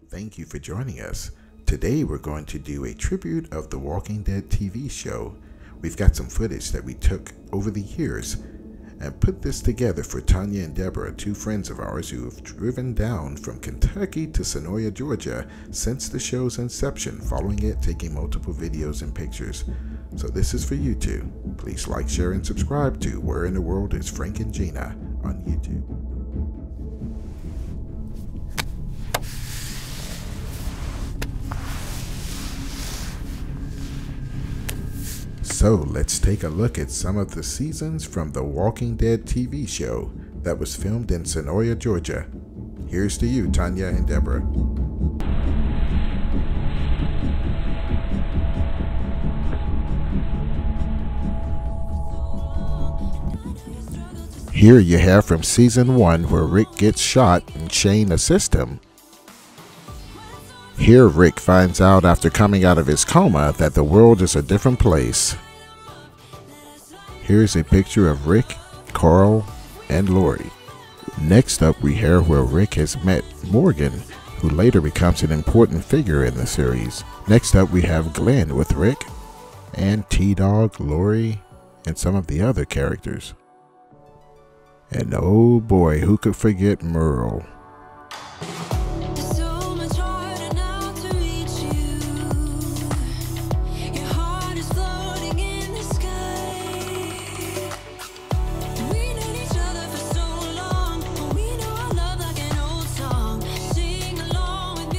Thank you for joining us. Today we're going to do a tribute of the Walking Dead TV show. We've got some footage that we took over the years and put this together for Tonya and Deborah, two friends of ours who have driven down from Kentucky to Senoia, Georgia since the show's inception, following it, taking multiple videos and pictures. So this is for you two. Please like, share, and subscribe to Where in the World is Frank and Gina on YouTube. So let's take a look at some of the seasons from the Walking Dead TV show that was filmed in Senoia, Georgia. Here's to you, Tonya and Deborah. Here you have from season 1 where Rick gets shot and Shane assists him. Here Rick finds out after coming out of his coma that the world is a different place. Here's a picture of Rick, Carl, and Lori. Next up we hear where Rick has met Morgan, who later becomes an important figure in the series. Next up we have Glenn with Rick, and T-Dog, Lori, and some of the other characters. And oh boy, who could forget Merle?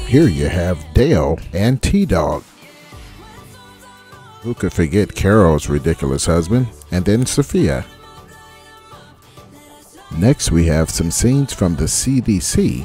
Here you have Dale and T-Dog. Who could forget Carol's ridiculous husband, and then Sophia. Next we have some scenes from the CDC.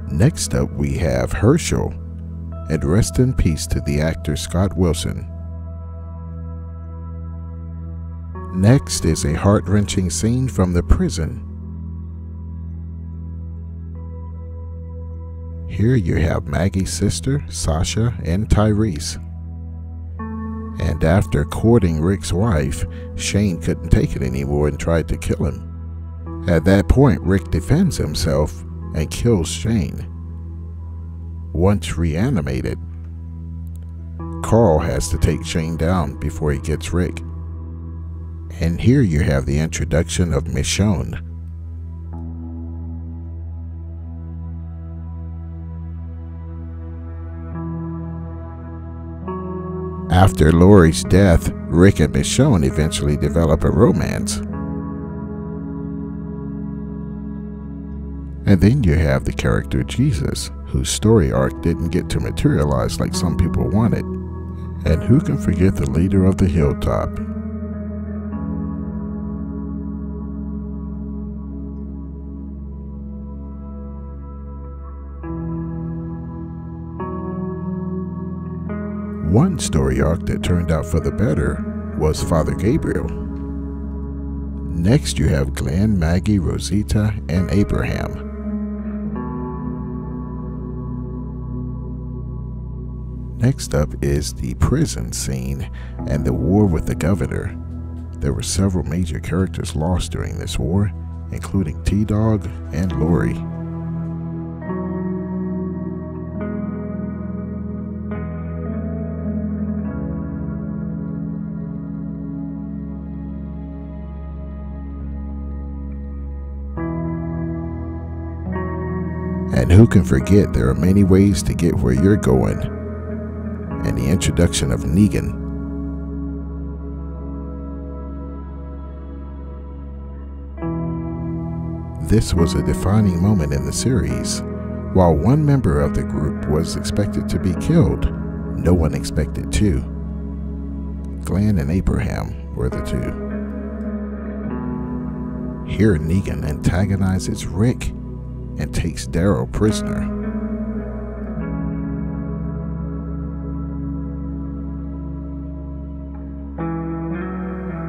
Next up we have Herschel, and rest in peace to the actor Scott Wilson. Next is a heart-wrenching scene from the prison. Here you have Maggie's sister, Sasha, and Tyrese. And after courting Rick's wife, Shane couldn't take it anymore and tried to kill him. At that point, Rick defends himself and kills Shane. Once reanimated, Carl has to take Shane down before he gets Rick. And here you have the introduction of Michonne. After Lori's death, Rick and Michonne eventually develop a romance. And then you have the character Jesus, whose story arc didn't get to materialize like some people wanted. And who can forget the leader of the hilltop? One story arc that turned out for the better was Father Gabriel. Next you have Glenn, Maggie, Rosita, and Abraham. Next up is the prison scene and the war with the governor. There were several major characters lost during this war, including T-Dog and Lori. And who can forget there are many ways to get where you're going, and the introduction of Negan. This was a defining moment in the series. While one member of the group was expected to be killed, no one expected two. Glenn and Abraham were the two. Here Negan antagonizes Rick and takes Daryl prisoner.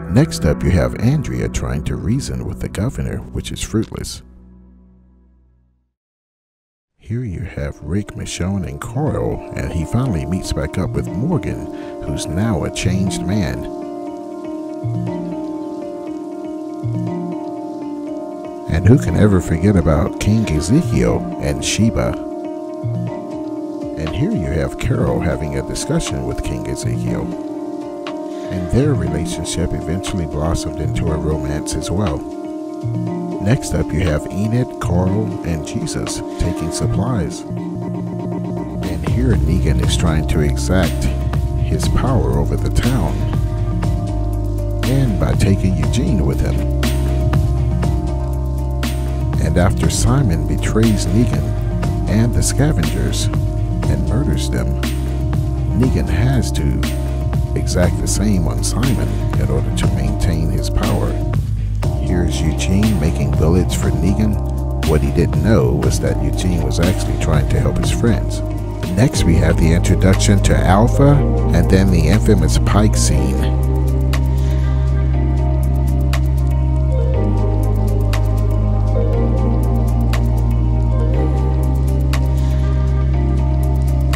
Next up, you have Andrea trying to reason with the governor, which is fruitless. Here you have Rick, Michonne, and Carl, and he finally meets back up with Morgan, who's now a changed man. And who can ever forget about King Ezekiel and Sheba? And here you have Carol having a discussion with King Ezekiel. And their relationship eventually blossomed into a romance as well. Next up, you have Enid, Carl, and Jesus taking supplies. And here Negan is trying to exact his power over the town, and by taking Eugene with him. And after Simon betrays Negan and the scavengers and murders them, Negan has to exact the same on Simon in order to maintain his power. Here's Eugene making bullets for Negan. What he didn't know was that Eugene was actually trying to help his friends. Next, we have the introduction to Alpha, and then the infamous Pike scene.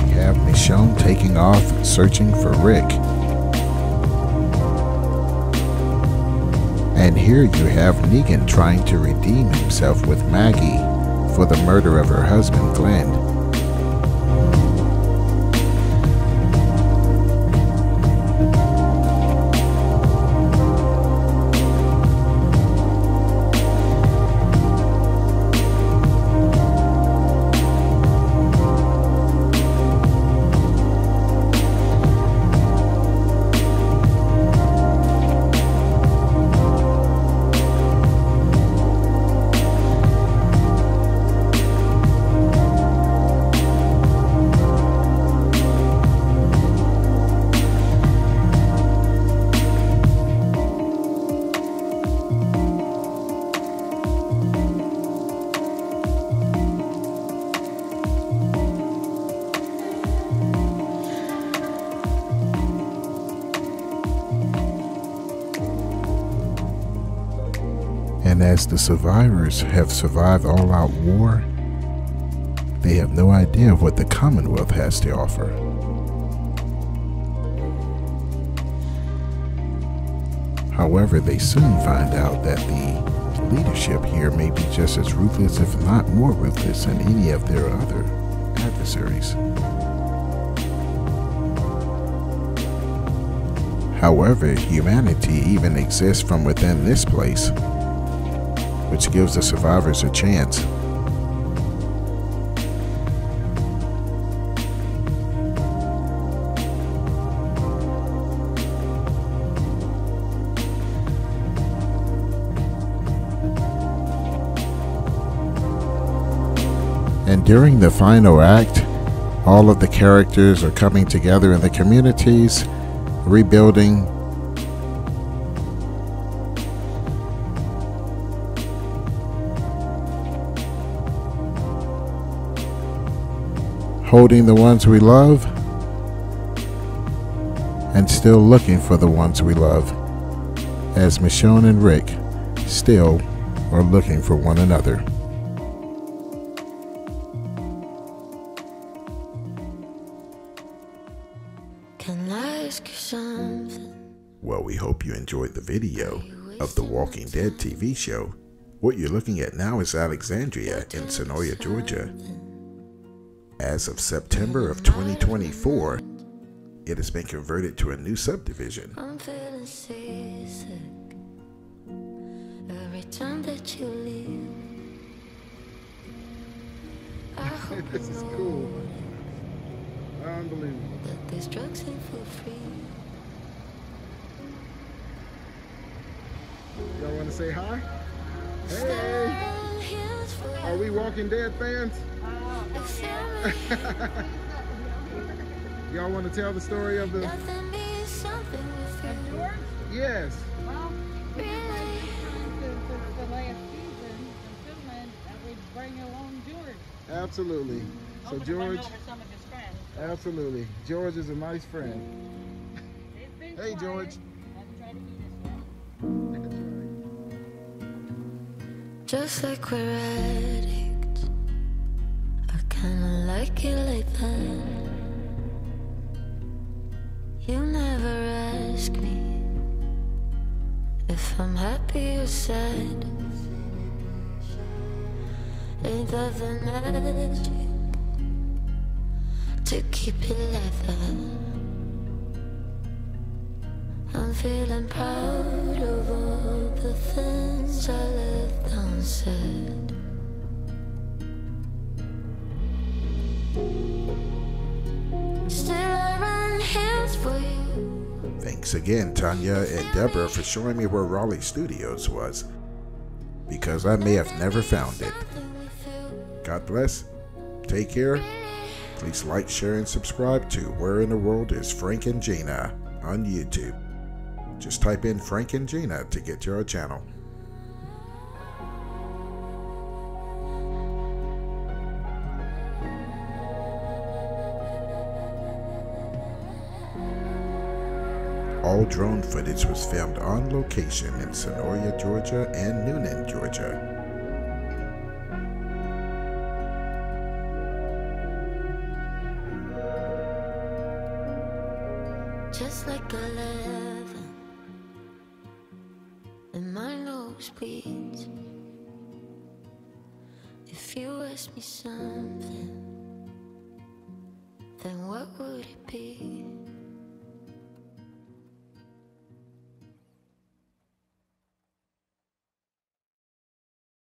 We have Michonne taking off, searching for Rick. And here you have Negan trying to redeem himself with Maggie for the murder of her husband, Glenn. And as the survivors have survived all-out war, they have no idea of what the Commonwealth has to offer. However, they soon find out that the leadership here may be just as ruthless, if not more ruthless, than any of their other adversaries. However, humanity even exists from within this place, which gives the survivors a chance. And during the final act, all of the characters are coming together in the communities, rebuilding, holding the ones we love, and still looking for the ones we love, as Michonne and Rick still are looking for one another. Can I ask you something? Well, we hope you enjoyed the video of the Walking Dead TV show. What you're looking at now is Alexandria in Senoia, Georgia. As of September of 2024, it has been converted to a new subdivision. I'm feeling seasick every time that you leave. I hope This is cool. Unbelievable. that these drugs ain't for free. Y'all want to say hi? Hey! Are we Walking Dead fans? Y'all want to tell the story of the... Yes. Well, this is the last season, assuming that we bring along George. Absolutely. So To bring George, over some of his friends. absolutely. George is a nice friend. He's been Hey, quiet. George. Doesn't try to eat us yet. Just like we're addicts, I kinda like it like that. You never ask me if I'm happy or sad. Ain't that the magic to keep it like that? I'm feeling proud of all the things I left unsaid. Still I run hills for you. Thanks again, Tonya and Deborah, for showing me where Raleigh Studios was, because I may have never found it. God bless. Take care. Please like, share, and subscribe to Where in the World is Frank and Gina on YouTube. Just type in Frank and Gina to get to our channel. All drone footage was filmed on location in Senoia, Georgia and Negan, Georgia. Just like 11, and my nose bleeds. If you ask me something, then what would it be?